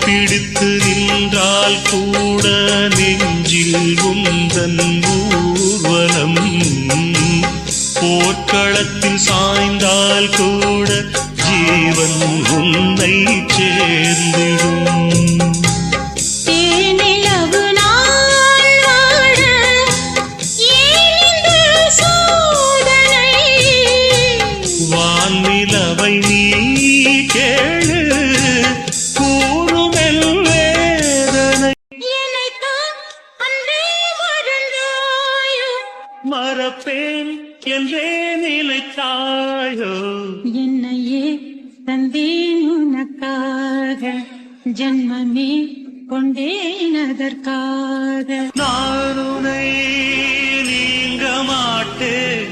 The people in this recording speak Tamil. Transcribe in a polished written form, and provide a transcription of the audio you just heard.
பிடித்து நின்றால் கூட நெஞ்சில் உந்தன் ஊர்வலம், போர்க்களத்தில் சாய்ந்தால் கூட ஜீவன் உன்னை சேர்ந்திடும். வான்நிலவை நீ கேளு கூறுமெல் வேதனை, மறப்பேன் என்றே நிலைத்தாயோ. என்னையே தந்தேன் உனக்காக, ஜன்மமே கொண்டேன் அதற்காக. நான் உன்னை நீங்க மாட்டேன்,